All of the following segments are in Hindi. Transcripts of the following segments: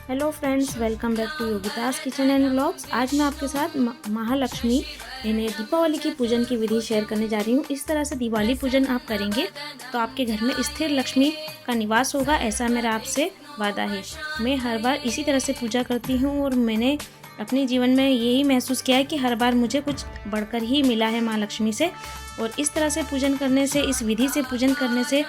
Hello friends, welcome back to Yogita's kitchen and vlogs. आज मैं आपके साथ महालक्ष्मी यानी दीपावली की पूजन की विधि शेयर करने जा रही हूँ। इस तरह से दिवाली पूजन आप करेंगे तो आपके घर में स्थिर लक्ष्मी का निवास होगा, ऐसा मेरा आपसे वादा है। मैं हर बार इसी तरह से पूजा करती हूँ और मैंने अपने जीवन में यही महसूस किया है कि हर बार मुझे कुछ बढ़कर ही मिला है माँ लक्ष्मी से। और इस तरह से पूजन करने से, इस विधि से पूजन करने से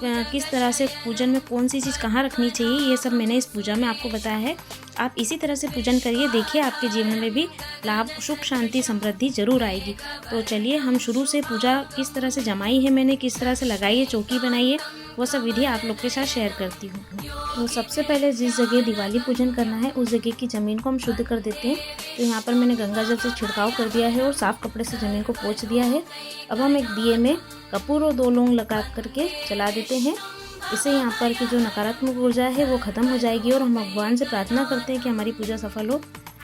किस तरह से पूजन में कौन सी चीज़ कहाँ रखनी चाहिए, ये सब मैंने इस पूजा में आपको बताया है। आप इसी तरह से पूजन करिए, देखिए आपके जीवन में भी लाभ, सुख, शांति, समृद्धि जरूर आएगी। तो चलिए हम शुरू से पूजा किस तरह से जमाई है मैंने, किस तरह से लगाई है, चौकी बनाई है, वो सब विधि आप लोग के साथ शेयर करती हूँ। तो सबसे पहले जिस जगह दिवाली पूजन करना है उस जगह की ज़मीन को हम शुद्ध कर देते हैं। तो यहाँ पर मैंने गंगा जल से छिड़काव कर दिया है और साफ़ कपड़े से ज़मीन को पोंछ दिया है। अब हम एक दिए में कपूर और 2 लौंग लगा करके जला देते हैं। इससे यहाँ पर की जो नकारात्मक ऊर्जा है वो ख़त्म हो जाएगी और हम भगवान से प्रार्थना करते हैं कि हमारी पूजा सफल हो।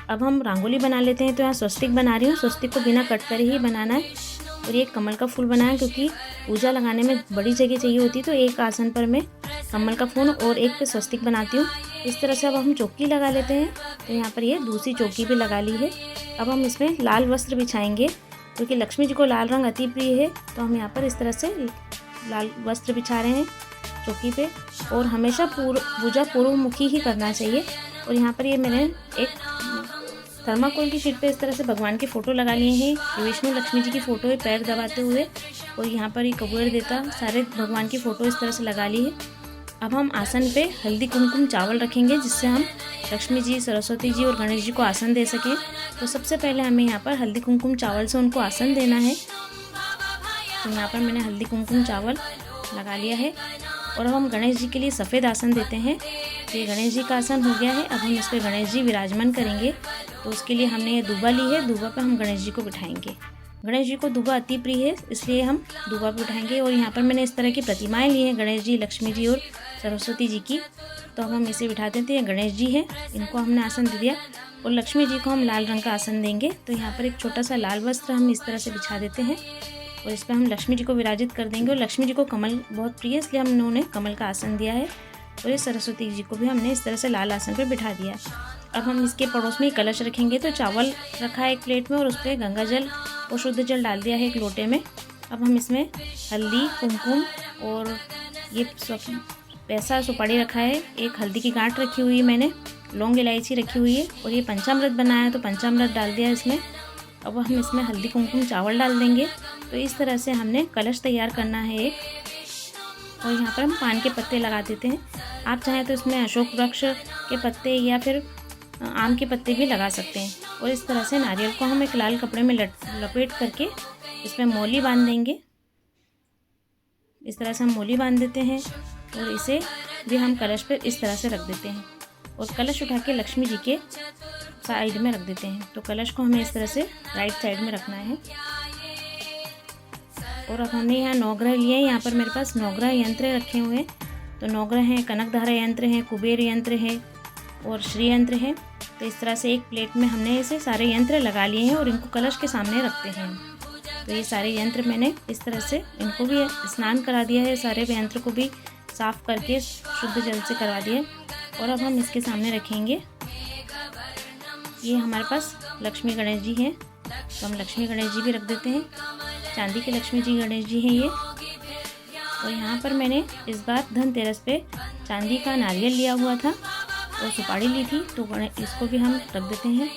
अब हम रंगोली बना लेते हैं। तो यहाँ स्वस्तिक बना रही हूँ। स्वस्तिक को बिना कट कर ही बनाना है और ये कमल का फूल बनाया क्योंकि पूजा लगाने में बड़ी जगह चाहिए होती है। तो एक आसन पर मैं कमल का फूल और एक पे स्वस्तिक बनाती हूँ। इस तरह से अब हम चौकी लगा लेते हैं। तो यहाँ पर ये दूसरी चौकी भी लगा ली है। अब हम इसमें लाल वस्त्र बिछाएंगे क्योंकि लक्ष्मी जी को लाल रंग अति प्रिय है। तो हम यहाँ पर इस तरह से लाल वस्त्र बिछा रहे हैं चौकी पे। और हमेशा पूजा पूर्वमुखी ही करना चाहिए। और यहाँ पर ये मैंने एक थर्माकोल की शीट पे इस तरह से भगवान के फ़ोटो लगा लिए हैं। ये विष्णु लक्ष्मी जी की फ़ोटो है पैर दबाते हुए, और यहाँ पर ये कबूतर देवता, सारे भगवान की फ़ोटो इस तरह से लगा ली है। अब हम आसन पे हल्दी कुमकुम चावल रखेंगे जिससे हम लक्ष्मी जी, सरस्वती जी और गणेश जी को आसन दे सकें। तो सबसे पहले हमें यहाँ पर हल्दी कुमकुम चावल से उनको आसन देना है। तो यहाँ पर मैंने हल्दी कुमकुम चावल लगा लिया है। और अब हम गणेश जी के लिए सफ़ेद आसन देते हैं। तो ये गणेश जी का आसन हो गया है। अब हम इस पर गणेश जी विराजमान करेंगे। तो उसके लिए हमने ये दूबा ली है। दूबा पर हम गणेश जी को बिठाएंगे। गणेश जी को दूबा अति प्रिय है, इसलिए हम दूबा पर बिठाएंगे। और यहाँ पर मैंने इस तरह की प्रतिमाएं ली हैं, गणेश जी, लक्ष्मी जी और सरस्वती जी की। तो अब हम इसे बिठा देते हैं। गणेश जी हैं, इनको हमने आसन दे दिया। और लक्ष्मी जी को हम लाल रंग का आसन देंगे। तो यहाँ पर एक छोटा सा लाल वस्त्र हम इस तरह से बिछा देते हैं और इस पर हम लक्ष्मी जी को विराजित कर देंगे। और लक्ष्मी जी को कमल बहुत प्रिय है, इसलिए हमने उन्हें कमल का आसन दिया है। और इस सरस्वती जी को भी हमने इस तरह से लाल आसन पर बिठा दिया। अब हम इसके पड़ोस में कलश रखेंगे। तो चावल रखा है एक प्लेट में और उस पर गंगा जल और शुद्ध जल डाल दिया है एक लोटे में। अब हम इसमें हल्दी, कुमकुम और ये पैसा सुपारी रखा है, एक हल्दी की गांठ रखी हुई है मैंने, लौंग इलायची रखी हुई है, और ये पंचामृत बनाया है तो पंचामृत डाल दिया इसमें। अब हम इसमें हल्दी कुमकुम चावल डाल देंगे। तो इस तरह से हमने कलश तैयार करना है एक। और यहाँ पर हम पान के पत्ते लगा देते हैं। आप चाहें तो इसमें अशोक वृक्ष के पत्ते या फिर आम के पत्ते भी लगा सकते हैं। और इस तरह से नारियल को हम एक लाल कपड़े में लपेट करके इसमें मौली बांध देंगे। इस तरह से हम मौली बांध देते हैं और इसे भी हम कलश पर इस तरह से रख देते हैं। और कलश उठा के लक्ष्मी जी के साइड में रख देते हैं। तो कलश को हमें इस तरह से राइट साइड में रखना है। और अब हमने यहाँ 9 ग्रह लिए हैं। यहाँ पर मेरे पास 9 ग्रह यंत्र रखे हुए हैं। तो 9 ग्रह हैं, कनकधारा यंत्र हैं, कुबेर यंत्र है और श्री यंत्र है। तो इस तरह से एक प्लेट में हमने इसे सारे यंत्र लगा लिए हैं और इनको कलश के सामने रखते हैं। तो ये सारे यंत्र मैंने इस तरह से इनको भी स्नान करा दिया है, सारे यंत्र को भी साफ़ करके शुद्ध जल से करवा दिया। और अब हम इसके सामने रखेंगे, ये हमारे पास लक्ष्मी गणेश जी हैं। तो हम लक्ष्मी गणेश जी भी रख देते हैं। चांदी के लक्ष्मी जी गणेश जी हैं ये। और यहाँ पर मैंने इस बार धनतेरस पे चांदी का नारियल लिया हुआ था और सुपारी ली थी। तो इसको भी हम रख देते हैं।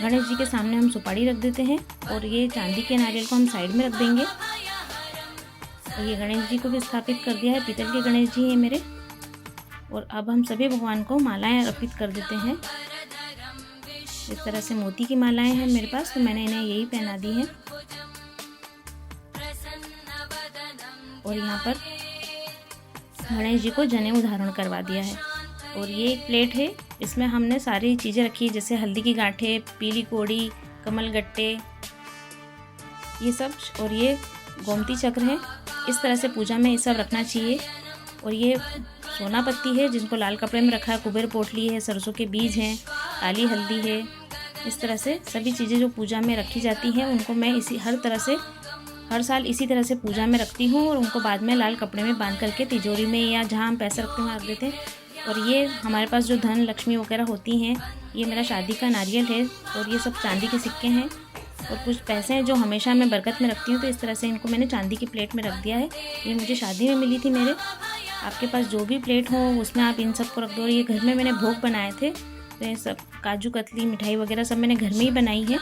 गणेश जी के सामने हम सुपारी रख देते हैं और ये चांदी के नारियल को हम साइड में रख देंगे। और ये गणेश जी को भी स्थापित कर दिया है, पीतल के गणेश जी हैं मेरे। और अब हम सभी भगवान को मालाएं अर्पित कर देते हैं। इस तरह से मोती की मालाएं हैं मेरे पास, तो मैंने इन्हें यही पहना दी है। और यहाँ पर गणेश जी को जनेऊ धारण करवा दिया है। और ये एक प्लेट है, इसमें हमने सारी चीज़ें रखी है, जैसे हल्दी की गांठें, पीली कोड़ी, कमल गट्टे, ये सब। और ये गोमती चक्र है। इस तरह से पूजा में ये सब रखना चाहिए। और ये सोना पत्ती है जिनको लाल कपड़े में रखा है, कुबेर पोटली है, सरसों के बीज हैं, काली हल्दी है। इस तरह से सभी चीज़ें जो पूजा में रखी जाती हैं उनको मैं हर साल इसी तरह से पूजा में रखती हूँ। और उनको बाद में लाल कपड़े में बांध करके तिजोरी में या जहाँ हम पैसे रखते हैं वहाँ रख देते हैं। और ये हमारे पास जो धन लक्ष्मी वगैरह होती हैं, ये मेरा शादी का नारियल है और ये सब चांदी के सिक्के हैं और कुछ पैसे हैं जो हमेशा मैं बरकत में रखती हूँ, तो इस तरह से इनको मैंने चांदी की प्लेट में रख दिया है। ये मुझे शादी में मिली थी मेरे। आपके पास जो भी प्लेट हो उसमें आप इन सब को रख दो। और ये घर में मैंने भोग बनाए थे, तो ये सब काजू कतली मिठाई वगैरह सब मैंने घर में ही बनाई है,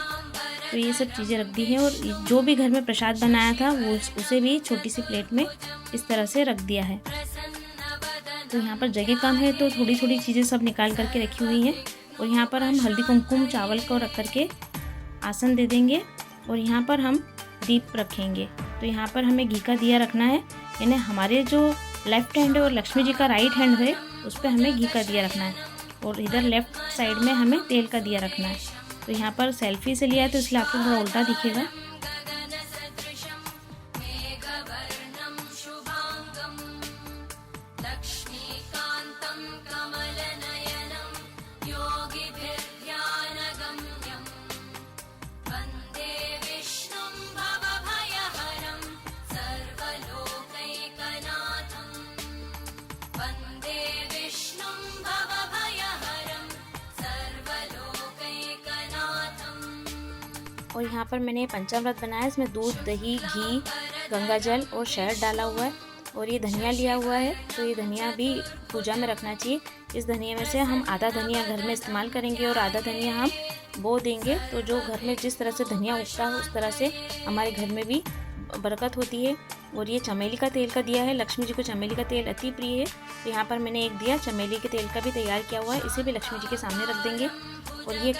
तो ये सब चीज़ें रख दी हैं। और जो भी घर में प्रसाद बनाया था वो उसे भी छोटी सी प्लेट में इस तरह से रख दिया है। तो यहाँ पर जगह कम है तो थोड़ी थोड़ी चीज़ें सब निकाल करके रखी हुई हैं। और यहाँ पर हम हल्दी कुमकुम चावल को रख करके आसन दे देंगे और यहाँ पर हम दीप रखेंगे। तो यहाँ पर हमें घी का दिया रखना है, यानी हमारे जो लेफ्ट हैंड है और लक्ष्मी जी का राइट हैंड है उस पर हमें घी का दिया रखना है और इधर लेफ्ट साइड में हमें तेल का दिया रखना है। तो यहाँ पर सेल्फी से लिया है तो इसलिए आपको थोड़ा उल्टा दिखेगा। और यहाँ पर मैंने पंचामृत बनाया है, इसमें दूध, दही, घी, गंगा जल और शहद डाला हुआ है। और ये धनिया लिया हुआ है, तो ये धनिया भी पूजा में रखना चाहिए। इस धनिया में से हम आधा धनिया घर में इस्तेमाल करेंगे और आधा धनिया हम बो देंगे। तो जो घर में जिस तरह से धनिया उगता है उस तरह से हमारे घर में भी बरकत होती है। और ये चमेली का तेल का दिया है, लक्ष्मी जी को चमेली का तेल अति प्रिय है, तो यहाँ पर मैंने एक दिया चमेली के तेल का भी तैयार किया हुआ है, इसे भी लक्ष्मी जी के सामने रख देंगे। और ये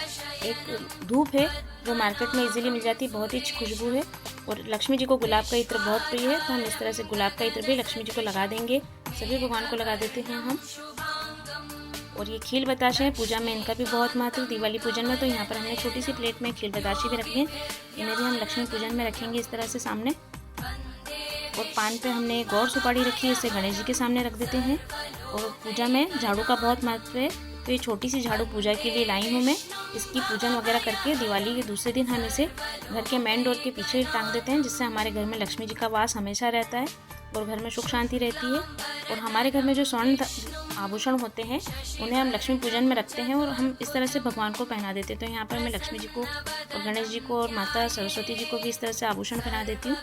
एक धूप है जो मार्केट में इजीली मिल जाती है, बहुत ही अच्छी खुशबू है। और लक्ष्मी जी को गुलाब का इत्र बहुत प्रिय है, तो हम इस तरह से गुलाब का इत्र भी लक्ष्मी जी को लगा देंगे। सभी भगवान को लगा देते हैं हम। और ये खील बताशे हैं, पूजा में इनका भी बहुत महत्व है, दिवाली पूजन में। तो यहाँ पर हमने छोटी सी प्लेट में खील बताशे भी रखे हैं, इन्हें भी हम लक्ष्मी पूजन में रखेंगे इस तरह से सामने। और पान पे हमने गौर सुपारी रखी है, इसे गणेश जी के सामने रख देते हैं। और पूजा में झाड़ू का बहुत महत्व है, तो ये छोटी सी झाड़ू पूजा के लिए लाई हूँ मैं। इसकी पूजन वगैरह करके दिवाली के दूसरे दिन हम इसे घर के मेन डोर के पीछे टांग देते हैं, जिससे हमारे घर में लक्ष्मी जी का वास हमेशा रहता है और घर में सुख शांति रहती है। और हमारे घर में जो स्वर्ण आभूषण होते हैं उन्हें हम लक्ष्मी पूजन में रखते हैं और हम इस तरह से भगवान को पहना देते हैं। तो यहाँ पर मैं लक्ष्मी जी को और गणेश जी को और माता सरस्वती जी को भी इस तरह से आभूषण पहना देती हूँ।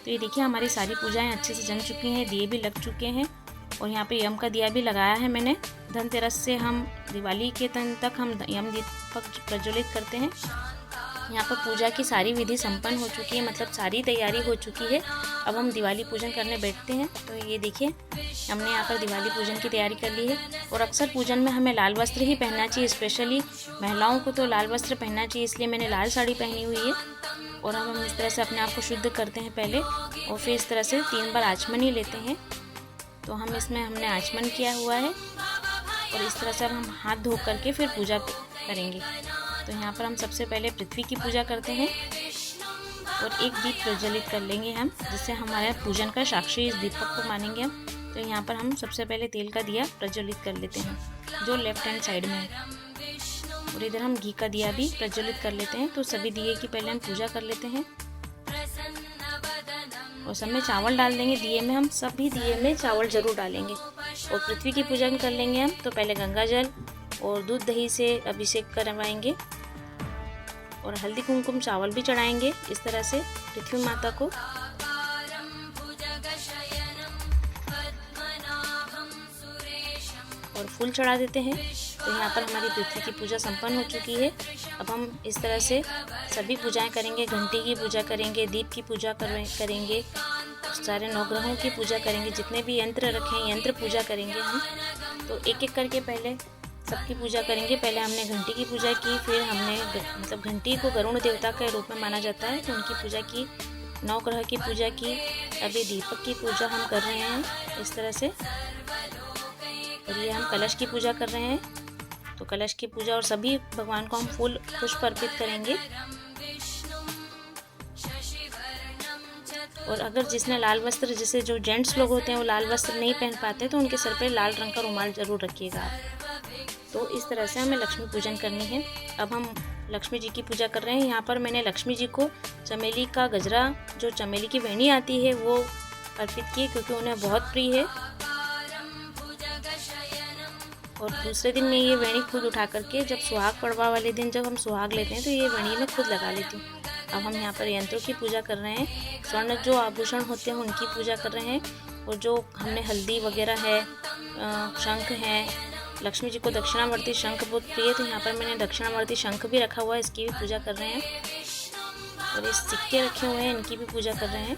तो ये देखिए हमारी सारी पूजाएं अच्छे से जम चुकी हैं, दिए भी लग चुके हैं। और यहाँ पे यम का दिया भी लगाया है मैंने। धनतेरस से हम दिवाली के दिन तक हम यम दीपक प्रज्वलित करते हैं। यहाँ पर पूजा की सारी विधि संपन्न हो चुकी है, मतलब सारी तैयारी हो चुकी है। अब हम दिवाली पूजन करने बैठते हैं। तो ये देखिए हमने यहाँ पर दिवाली पूजन की तैयारी कर ली है। और अक्सर पूजन में हमें लाल वस्त्र ही पहनना चाहिए, स्पेशली महिलाओं को तो लाल वस्त्र पहनना चाहिए, इसलिए मैंने लाल साड़ी पहनी हुई है। और हम इस तरह से अपने आप को शुद्ध करते हैं पहले और फिर इस तरह से 3 बार आचमन ही लेते हैं। तो हम इसमें हमने आचमन किया हुआ है और इस तरह से अब हम हाथ धो करके फिर पूजा करेंगे। तो यहाँ पर हम सबसे पहले पृथ्वी की पूजा करते हैं और एक दीप प्रज्वलित कर लेंगे हम, जिससे हमारे पूजन का साक्षी इस दीपक को मानेंगे हम। तो यहाँ पर हम सबसे पहले तेल का दिया प्रज्वलित कर लेते हैं जो लेफ्ट हैंड साइड में है। और इधर हम घी का दिया भी प्रज्वलित कर लेते हैं। तो सभी दिए की पहले हम पूजा कर लेते हैं और सब में चावल डाल देंगे। दिए में हम सभी दिए में चावल जरूर डालेंगे। और पृथ्वी की पूजा कर लेंगे हम। तो पहले गंगा जल और दूध दही से अभिषेक करवाएंगे और हल्दी कुमकुम चावल भी चढ़ाएंगे इस तरह से पृथ्वी माता को। और फूल चढ़ा देते हैं। तो यहाँ पर हमारी पृथ्वी की पूजा संपन्न हो चुकी है। अब हम इस तरह से सभी पूजाएं करेंगे, घंटी की पूजा करेंगे, दीप की पूजा करेंगे, सारे नवग्रहों की पूजा करेंगे, जितने भी यंत्र रखें यंत्र पूजा करेंगे हम। तो एक एक करके पहले सबकी पूजा करेंगे। पहले हमने घंटी की पूजा की, फिर हमने मतलब घंटी को वरुण देवता के रूप में माना जाता है, तो उनकी पूजा की, नवग्रह की पूजा की, अभी दीपक की पूजा हम कर रहे हैं इस तरह से। और ये हम कलश की पूजा कर रहे हैं। तो कलश की पूजा और सभी भगवान को हम फूल पुष्प अर्पित करेंगे। और अगर जिसने लाल वस्त्र, जैसे जो जेंट्स लोग होते हैं वो लाल वस्त्र नहीं पहन पाते, तो उनके सर पे लाल रंग का रुमाल जरूर रखिएगा आप। तो इस तरह से हमें लक्ष्मी पूजन करनी है। अब हम लक्ष्मी जी की पूजा कर रहे हैं। यहाँ पर मैंने लक्ष्मी जी को चमेली का गजरा, जो चमेली की वेणी आती है, वो अर्पित की, क्योंकि उन्हें बहुत प्रिय है। और दूसरे दिन मैं ये वेणी खुद उठा करके, जब सुहाग पड़वा वाले दिन जब हम सुहाग लेते हैं तो ये वेणी मैं खुद लगा लेती हूँ। अब हम यहाँ पर यंत्रों की पूजा कर रहे हैं, स्वर्ण जो आभूषण होते हैं उनकी पूजा कर रहे हैं। और जो हमने हल्दी वगैरह है, शंख है, लक्ष्मी जी को दक्षिणावर्ती शंख बहुत प्रिय है, तो यहाँ पर मैंने दक्षिणावर्ती शंख भी रखा हुआ है, इसकी भी पूजा कर रहे हैं। और ये सिक्के रखे हुए हैं, इनकी भी पूजा कर रहे हैं।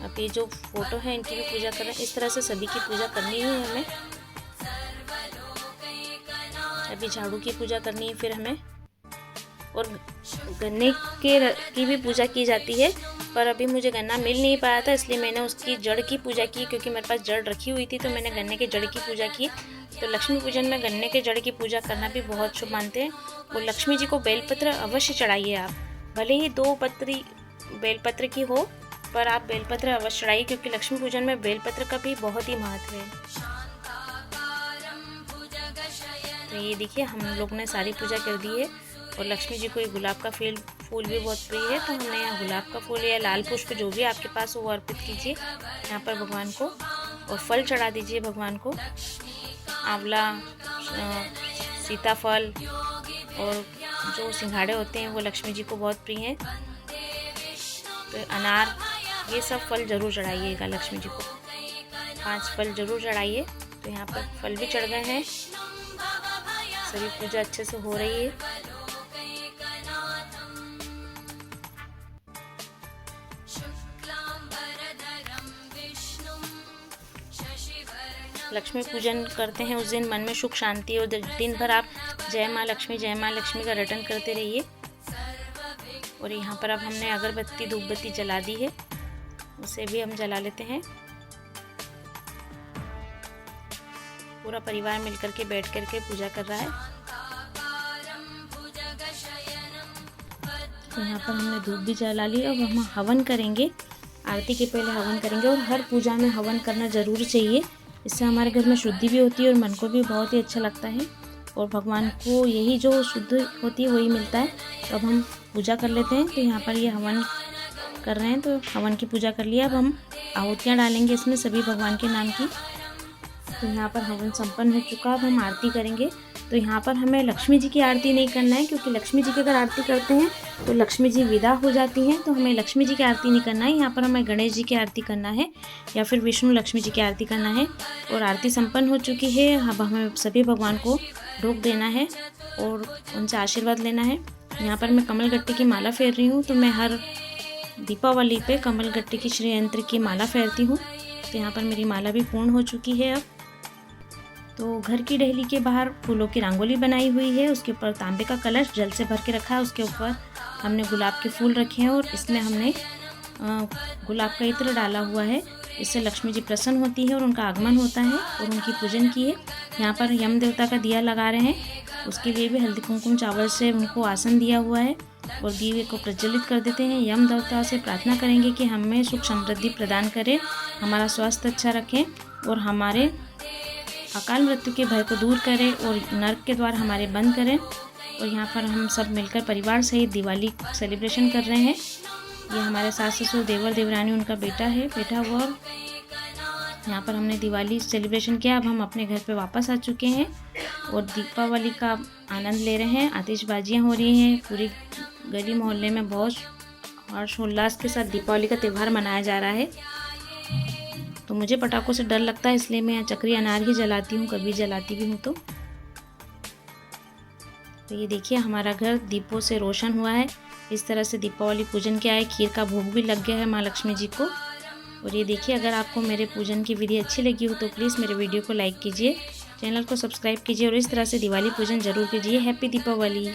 अब ये जो फोटो है इनकी भी पूजा कर रहे हैं। इस तरह से सभी की पूजा करनी है हमें। अभी झाड़ू की पूजा करनी है फिर हमें, और गन्ने की भी पूजा की जाती है, पर अभी मुझे गन्ना मिल नहीं पाया था, इसलिए मैंने उसकी जड़ की पूजा की, क्योंकि मेरे पास जड़ रखी हुई थी तो मैंने गन्ने के जड़ की पूजा की। तो लक्ष्मी पूजन में गन्ने के जड़ की पूजा करना भी बहुत शुभ मानते हैं। और लक्ष्मी जी को बेलपत्र अवश्य चढ़ाइए आप, भले ही 2 पत्री बेलपत्र की हो, पर आप बेलपत्र अवश्य चढ़ाइए, क्योंकि लक्ष्मी पूजन में बेलपत्र का भी बहुत ही महत्व है। तो ये देखिए हम लोग ने सारी पूजा कर दी है। और लक्ष्मी जी को ये गुलाब का फूल भी बहुत प्रिय है, तो हमने यहाँ गुलाब का फूल या लाल पुष्प जो भी आपके पास हो वो अर्पित कीजिए यहाँ पर भगवान को। और फल चढ़ा दीजिए भगवान को, आंवला, सीताफल और जो सिंघाड़े होते हैं वो लक्ष्मी जी को बहुत प्रिय हैं। तो अनार, ये सब फल जरूर चढ़ाइएगा लक्ष्मी जी को, 5 फल जरूर चढ़ाइए। तो यहाँ पर फल भी चढ़ गए हैं, सभी पूजा अच्छे से हो रही है। लक्ष्मी पूजन करते हैं उस दिन मन में सुख शांति, और दिन भर आप जय माँ लक्ष्मी का रटन करते रहिए। और यहाँ पर अब हमने अगरबत्ती धूपबत्ती जला दी है, उसे भी हम जला लेते हैं। पूरा परिवार मिलकर के बैठ कर के पूजा कर रहा है। तो यहाँ पर हमने धूप भी जला ली। अब हम हवन करेंगे, आरती के पहले हवन करेंगे। और हर पूजा में हवन करना ज़रूर चाहिए, इससे हमारे घर में शुद्धि भी होती है और मन को भी बहुत ही अच्छा लगता है, और भगवान को यही जो शुद्ध होती है वही मिलता है। तो अब हम पूजा कर लेते हैं। तो यहाँ पर ये हवन कर रहे हैं, तो हवन की पूजा कर लिया। अब हम आहुतियाँ डालेंगे इसमें सभी भगवान के नाम की। तो यहाँ पर हवन संपन्न हो चुका, अब हम आरती करेंगे। तो यहाँ पर हमें लक्ष्मी जी की आरती नहीं करना है, क्योंकि लक्ष्मी जी की अगर आरती करते हैं तो लक्ष्मी जी विदा हो जाती हैं, तो हमें लक्ष्मी जी की आरती नहीं करना है। यहाँ पर हमें गणेश जी की आरती करना है या फिर विष्णु लक्ष्मी जी की आरती करना है। और आरती संपन्न हो चुकी है, अब हमें सभी भगवान को ढोक देना है और उनसे आशीर्वाद लेना है। यहाँ पर मैं कमलगट्टे की माला फेर रही हूँ, तो मैं हर दीपावली पे कमलगट्टे की श्री यंत्र की माला फेरती हूँ। तो यहाँ पर मेरी माला भी पूर्ण हो चुकी है। अब तो घर की डेहली के बाहर फूलों की रंगोली बनाई हुई है, उसके ऊपर तांबे का कलश जल से भर के रखा है, उसके ऊपर हमने गुलाब के फूल रखे हैं और इसमें हमने गुलाब का इत्र डाला हुआ है। इससे लक्ष्मी जी प्रसन्न होती है और उनका आगमन होता है और उनकी पूजन की है। यहाँ पर यम देवता का दिया लगा रहे हैं, उसके लिए भी हल्दी कुमकुम चावल से उनको आसन दिया हुआ है और दिए को प्रज्वलित कर देते हैं। यम देवता से प्रार्थना करेंगे कि हमें सुख समृद्धि प्रदान करें, हमारा स्वास्थ्य अच्छा रखें और हमारे अकाल मृत्यु के भय को दूर करें और नरक के द्वार हमारे बंद करें। और यहाँ पर हम सब मिलकर परिवार सहित दिवाली सेलिब्रेशन कर रहे हैं। ये हमारे सास ससुर देवर देवरानी उनका बेटा हुआ, और यहाँ पर हमने दिवाली सेलिब्रेशन किया। अब हम अपने घर पे वापस आ चुके हैं और दीपावली का आनंद ले रहे हैं। आतिशबाजियाँ हो रही हैं, पूरी गली मोहल्ले में बहुत हर्षोल्लास के साथ दीपावली का त्यौहार मनाया जा रहा है। तो मुझे पटाखों से डर लगता है, इसलिए मैं चक्री अनार ही जलाती हूँ, कभी जलाती भी हूँ। तो ये देखिए हमारा घर दीपों से रोशन हुआ है। इस तरह से दीपावली पूजन किया है, खीर का भोग भी लग गया है माँ लक्ष्मी जी को। और ये देखिए, अगर आपको मेरे पूजन की विधि अच्छी लगी हो तो प्लीज़ मेरे वीडियो को लाइक कीजिए, चैनल को सब्सक्राइब कीजिए और इस तरह से दिवाली पूजन जरूर कीजिए। हैप्पी दीपावली।